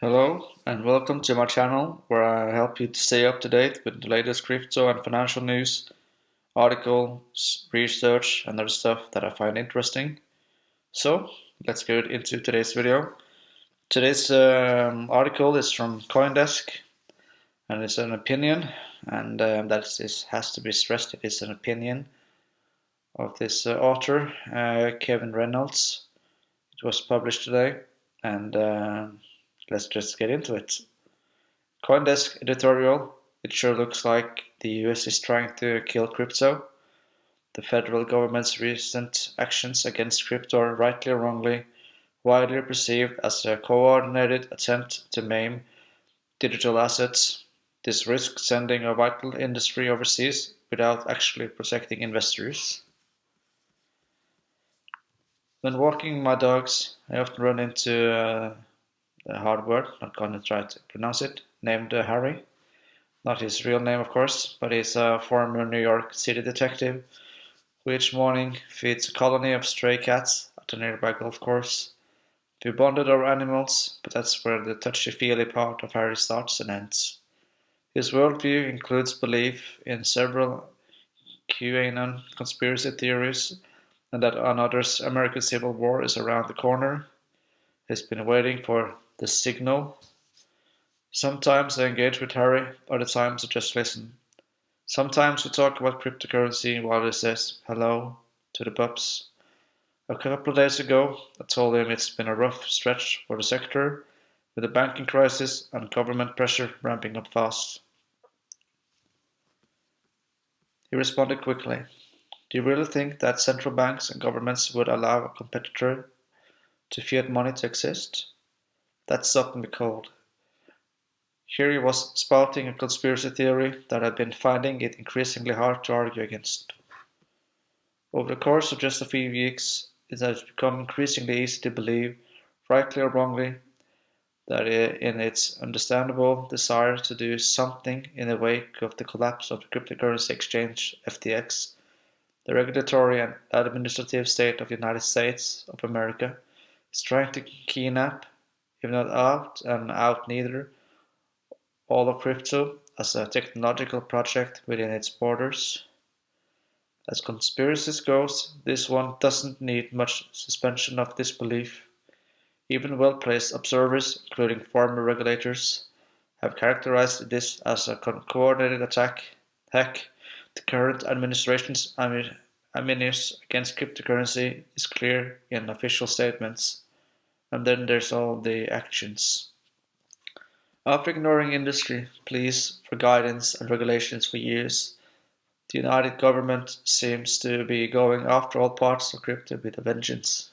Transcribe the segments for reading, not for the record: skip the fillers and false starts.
Hello and welcome to my channel where I help you to stay up to date with the latest crypto and financial news, articles, research and other stuff that I find interesting. So let's get into today's video. Today's article is from CoinDesk and it's an opinion, and has to be stressed. It is an opinion of this author, Kevin Reynolds. It was published today, and let's just get into it. CoinDesk editorial: It sure looks like the US is trying to kill crypto. The federal government's recent actions against crypto are, rightly or wrongly, widely perceived as a coordinated attempt to maim digital assets. This risks sending a vital industry overseas without actually protecting investors. When walking my dogs, I often run into a hard word, not going to try to pronounce it, named Harry. Not his real name, of course, but he's a former New York City detective who each morning feeds a colony of stray cats at a nearby golf course. We bonded over animals, but that's where the touchy-feely part of Harry starts and ends. His worldview includes belief in several QAnon conspiracy theories and that another American Civil War is around the corner. He's been waiting for the signal. Sometimes I engage with Harry, other times I just listen. Sometimes we talk about cryptocurrency while he says hello to the pups. A couple of days ago, I told him it's been a rough stretch for the sector, with the banking crisis and government pressure ramping up fast. He responded quickly: "Do you really think that central banks and governments would allow a competitor to fiat money to exist?" That stopped me cold. Here he was spouting a conspiracy theory that I'd been finding it increasingly hard to argue against. Over the course of just a few weeks, it has become increasingly easy to believe, rightly or wrongly, that in its understandable desire to do something in the wake of the collapse of the cryptocurrency exchange FTX, the regulatory and administrative state of the United States of America is trying to kidnap, if not out and out neither, all of crypto as a technological project within its borders. As conspiracies goes, this one doesn't need much suspension of disbelief. Even well-placed observers, including former regulators, have characterized this as a coordinated attack. Heck, the current administration's animus against cryptocurrency is clear in official statements. And then there's all the actions. After ignoring industry pleas for guidance and regulations for years, the United Government seems to be going after all parts of crypto with a vengeance.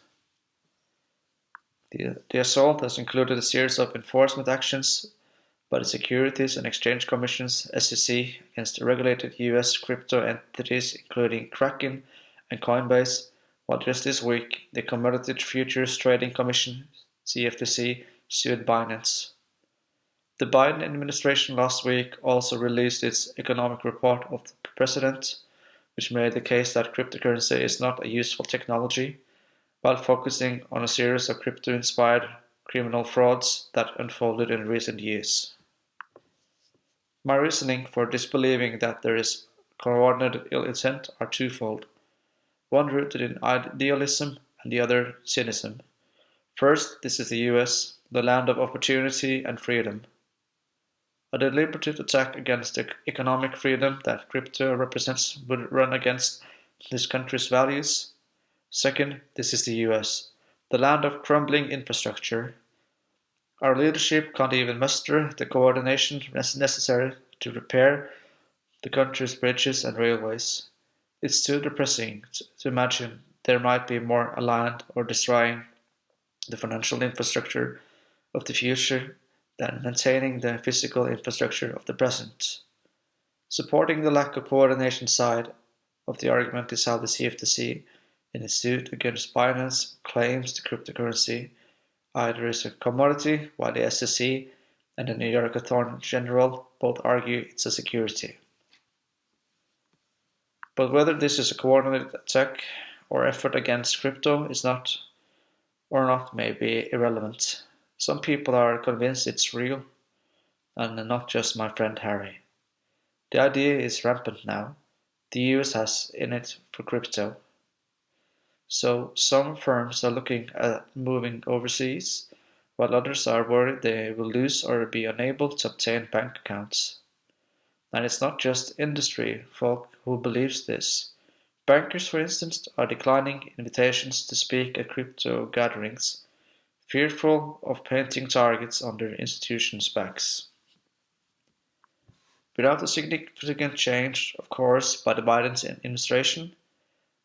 The assault has included a series of enforcement actions by the Securities and Exchange Commission's (SEC) against regulated US crypto entities including Kraken and Coinbase, while just this week the Commodity Futures Trading Commission (CFTC) sued Binance. The Biden administration last week also released its economic report of the president, which made the case that cryptocurrency is not a useful technology, while focusing on a series of crypto-inspired criminal frauds that unfolded in recent years. My reasoning for disbelieving that there is coordinated ill intent are twofold, one rooted in idealism and the other cynicism. First, this is the US, the land of opportunity and freedom. A deliberative attack against the economic freedom that crypto represents would run against this country's values. Second, this is the US, the land of crumbling infrastructure. Our leadership can't even muster the coordination necessary to repair the country's bridges and railways. It's too depressing to imagine there might be more aligned or destroying the financial infrastructure of the future than maintaining the physical infrastructure of the present. Supporting the lack of coordination side of the argument is how the CFTC, in its suit against Binance, claims the cryptocurrency either is a commodity, while the SEC and the New York Attorney General both argue it's a security. But whether this is a coordinated attack or effort against crypto is not may be irrelevant. Some people are convinced it's real, and not just my friend Harry. The idea is rampant now. The US has in it for crypto. So some firms are looking at moving overseas, while others are worried they will lose or be unable to obtain bank accounts. And it's not just industry folk who believes this. Bankers, for instance, are declining invitations to speak at crypto gatherings, fearful of painting targets on their institutions' backs. Without a significant change, of course, by the Biden administration,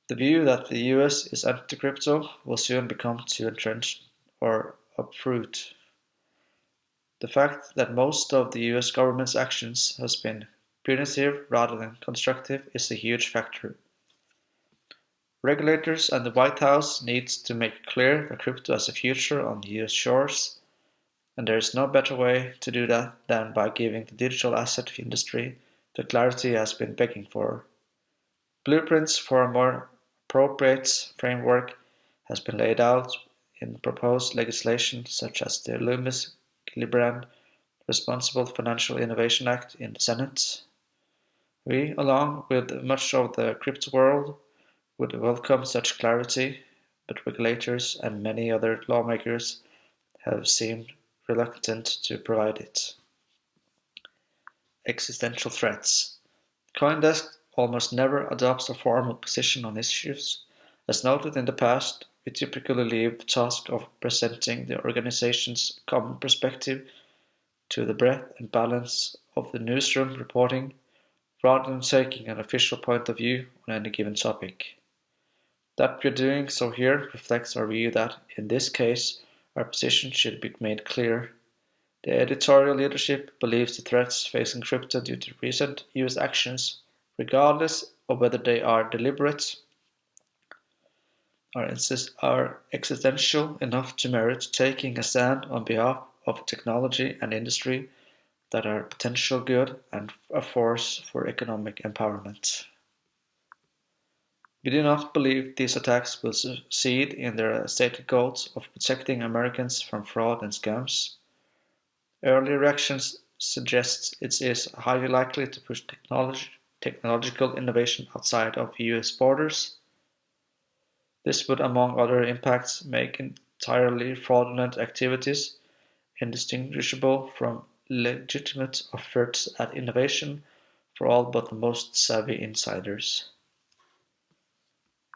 the view that the US is anti-crypto will soon become too entrenched or uproot. The fact that most of the US government's actions has been punitive rather than constructive is a huge factor. Regulators and the White House needs to make clear that crypto has a future on US shores, and there is no better way to do that than by giving the digital asset industry the clarity it has been begging for. Blueprints for a more appropriate framework has been laid out in proposed legislation such as the Loomis-Gillibrand Responsible Financial Innovation Act in the Senate. We, along with much of the crypto world, would welcome such clarity, but regulators and many other lawmakers have seemed reluctant to provide it. Existential threats. CoinDesk almost never adopts a formal position on issues. As noted in the past, we typically leave the task of presenting the organization's common perspective to the breadth and balance of the newsroom reporting, rather than taking an official point of view on any given topic. That we're doing so here reflects our view that, in this case, our position should be made clear. The editorial leadership believes the threats facing crypto due to recent US actions, regardless of whether they are deliberate, are existential enough to merit taking a stand on behalf of technology and industry that are potential good and a force for economic empowerment. We do not believe these attacks will succeed in their stated goals of protecting Americans from fraud and scams. Early reactions suggest it is highly likely to push technological innovation outside of US borders. This would, among other impacts, make entirely fraudulent activities indistinguishable from legitimate efforts at innovation for all but the most savvy insiders.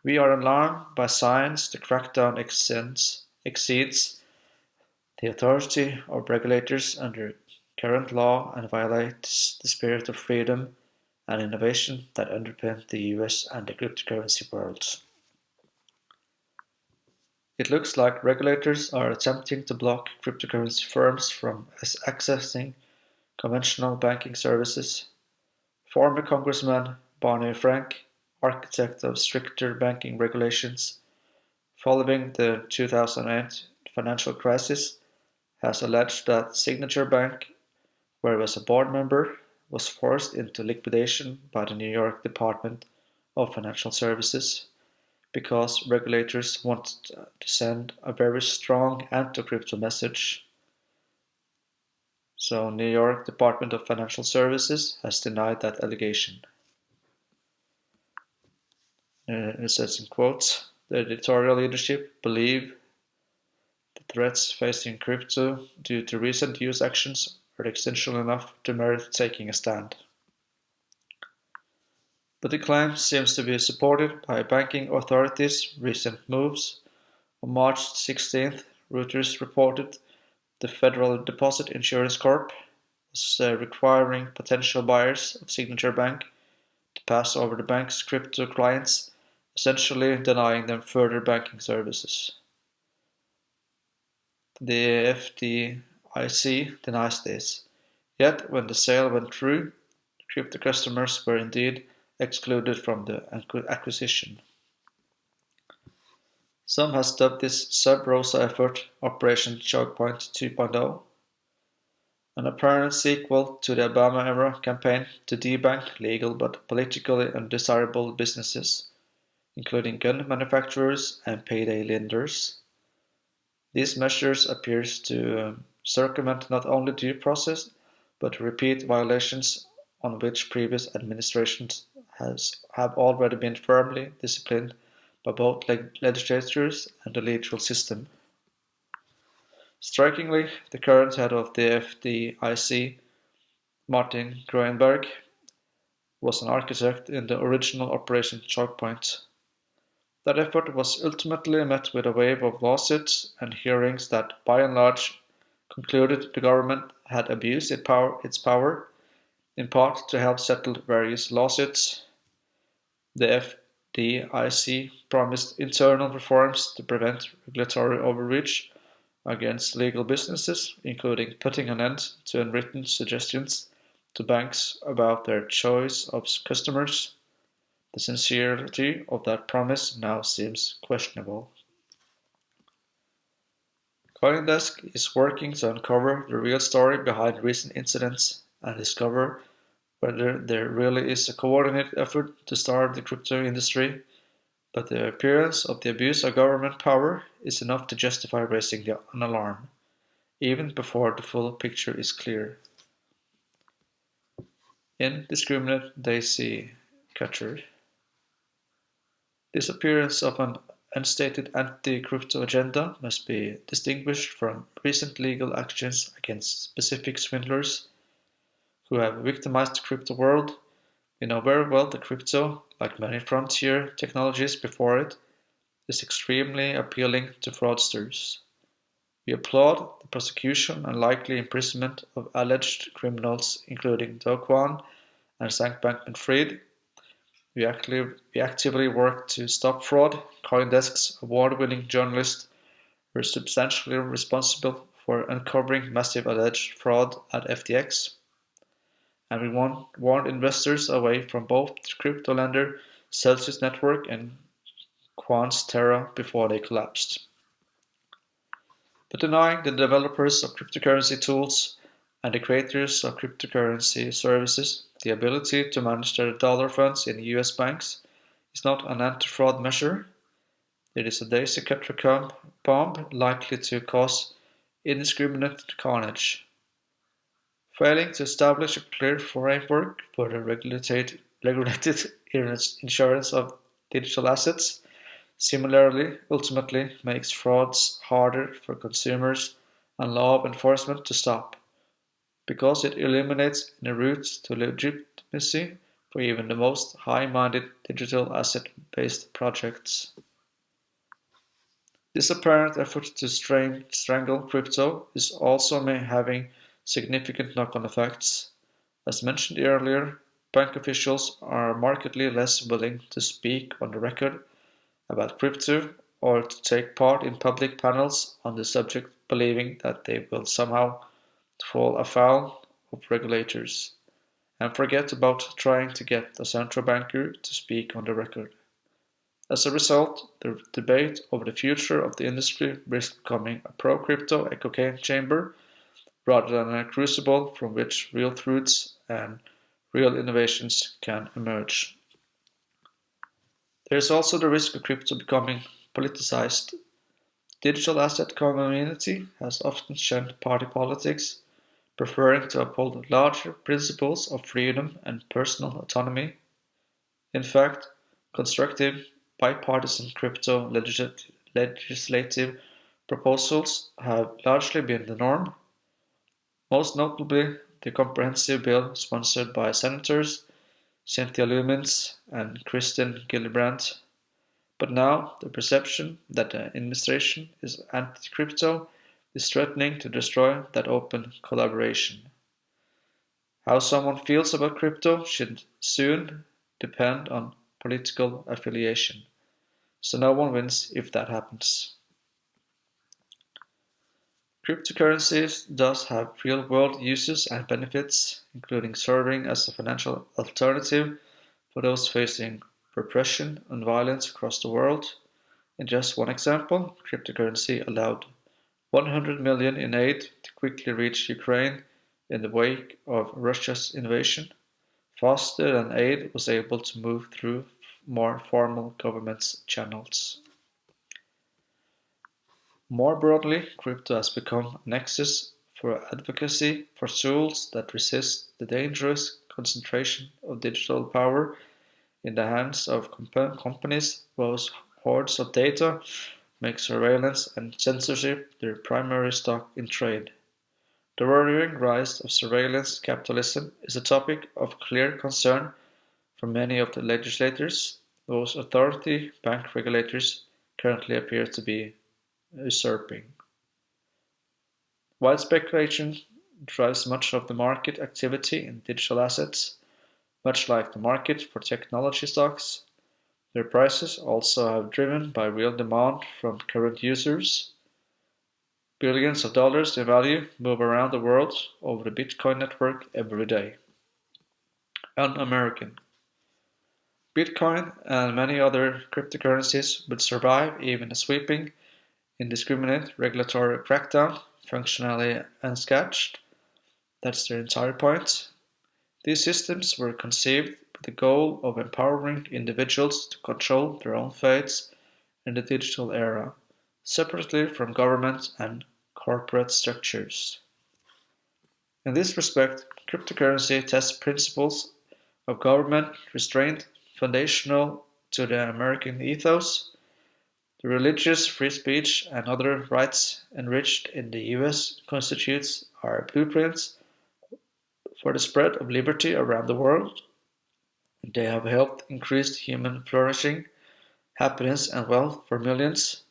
We are alarmed by signs the crackdown exceeds the authority of regulators under current law and violates the spirit of freedom and innovation that underpin the US and the cryptocurrency world. It looks like regulators are attempting to block cryptocurrency firms from accessing conventional banking services. Former Congressman Barney Frank, architect of stricter banking regulations following the 2008 financial crisis, has alleged that Signature Bank, where he was a board member, was forced into liquidation by the New York Department of Financial Services because regulators wanted to send a very strong anti-crypto message. So New York Department of Financial Services has denied that allegation. It says in quotes, the editorial leadership believe the threats facing crypto due to recent US actions are existential enough to merit taking a stand. But the claim seems to be supported by banking authorities' recent moves. On March 16th, Reuters reported the Federal Deposit Insurance Corp was requiring potential buyers of Signature Bank to pass over the bank's crypto clients, essentially denying them further banking services. The FDIC denies this. Yet, when the sale went through, crypto customers were indeed excluded from the acquisition. Some have dubbed this Sub Rosa effort Operation Chokepoint 2.0, an apparent sequel to the Obama-era campaign to debank legal but politically undesirable businesses, including gun manufacturers and payday lenders. These measures appear to circumvent not only due process, but repeat violations on which previous administrations have already been firmly disciplined by both legislatures and the legal system. Strikingly, the current head of the FDIC, Martin Groenberg, was an architect in the original Operation Choke Point. That effort was ultimately met with a wave of lawsuits and hearings that, by and large, concluded the government had abused its power, in part to help settle various lawsuits. The FDIC promised internal reforms to prevent regulatory overreach against legal businesses, including putting an end to unwritten suggestions to banks about their choice of customers. The sincerity of that promise now seems questionable. CoinDesk is working to uncover the real story behind recent incidents and discover whether there really is a coordinated effort to starve the crypto industry, but the appearance of the abuse of government power is enough to justify raising an alarm, even before the full picture is clear. Indiscriminate daisy cutter. Disappearance of an unstated anti-crypto agenda must be distinguished from recent legal actions against specific swindlers who have victimized the crypto world. We know very well that crypto, like many frontier technologies before it, is extremely appealing to fraudsters. We applaud the prosecution and likely imprisonment of alleged criminals including Do Kwon and Sam Bankman-Fried. We actively work to stop fraud. CoinDesk's award-winning journalists were substantially responsible for uncovering massive alleged fraud at FTX, and we warned investors away from both crypto lender Celsius Network and Quantz Terra before they collapsed. But denying the developers of cryptocurrency tools and the creators of cryptocurrency services the ability to manage their dollar funds in US banks is not an anti-fraud measure. It is a daisy cutter bomb likely to cause indiscriminate carnage. Failing to establish a clear framework for the regulated insurance of digital assets similarly ultimately makes frauds harder for consumers and law enforcement to stop, because it eliminates any route to legitimacy for even the most high-minded digital asset-based projects. This apparent effort to strangle crypto is also having significant knock-on effects. As mentioned earlier, bank officials are markedly less willing to speak on the record about crypto or to take part in public panels on the subject, believing that they will somehow fall afoul of regulators, and forget about trying to get a central banker to speak on the record. As a result, the debate over the future of the industry risks becoming a pro-crypto echo chamber rather than a crucible from which real truths and real innovations can emerge. There is also the risk of crypto becoming politicized. The digital asset community has often shunned party politics, preferring to uphold larger principles of freedom and personal autonomy. In fact, constructive bipartisan crypto legislative proposals have largely been the norm, most notably the comprehensive bill sponsored by Senators Cynthia Lummis and Kristen Gillibrand. But now the perception that the administration is anti-crypto is threatening to destroy that open collaboration. How someone feels about crypto should soon depend on political affiliation, so no one wins if that happens. Cryptocurrencies thus have real-world uses and benefits, including serving as a financial alternative for those facing repression and violence across the world. In just one example, cryptocurrency allowed 100 million in aid to quickly reach Ukraine in the wake of Russia's invasion, faster than aid was able to move through more formal government channels. More broadly, crypto has become a nexus for advocacy for tools that resist the dangerous concentration of digital power in the hands of companies whose hoards of data make surveillance and censorship their primary stock in trade. The worrying rise of surveillance capitalism is a topic of clear concern for many of the legislators, whose authority bank regulators currently appear to be usurping. While speculation drives much of the market activity in digital assets, much like the market for technology stocks, their prices also have driven by real demand from current users. Billions of dollars in value move around the world over the Bitcoin network every day. Un-American. Bitcoin and many other cryptocurrencies would survive even a sweeping, indiscriminate regulatory crackdown, functionally unscathed. That's their entire point. These systems were conceived with the goal of empowering individuals to control their own fates in the digital era, separately from government and corporate structures. In this respect, cryptocurrency tests principles of government restraint foundational to the American ethos. The religious free speech and other rights enriched in the US constitutes our blueprints for the spread of liberty around the world. They have helped increase human flourishing, happiness, and wealth for millions.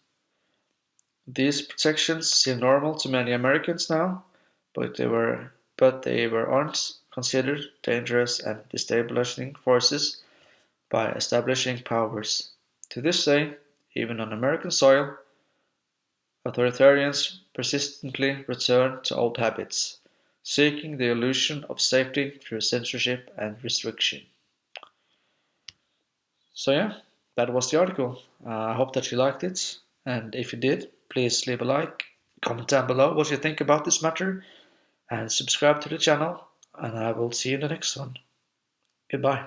These protections seem normal to many Americans now, but they were once considered dangerous and destabilizing forces by establishing powers. To this day, even on American soil, authoritarians persistently return to old habits, seeking the illusion of safety through censorship and restriction. So yeah, that was the article. I hope that you liked it, and if you did, please leave a like, comment down below what you think about this matter, and subscribe to the channel, and I will see you in the next one. Goodbye.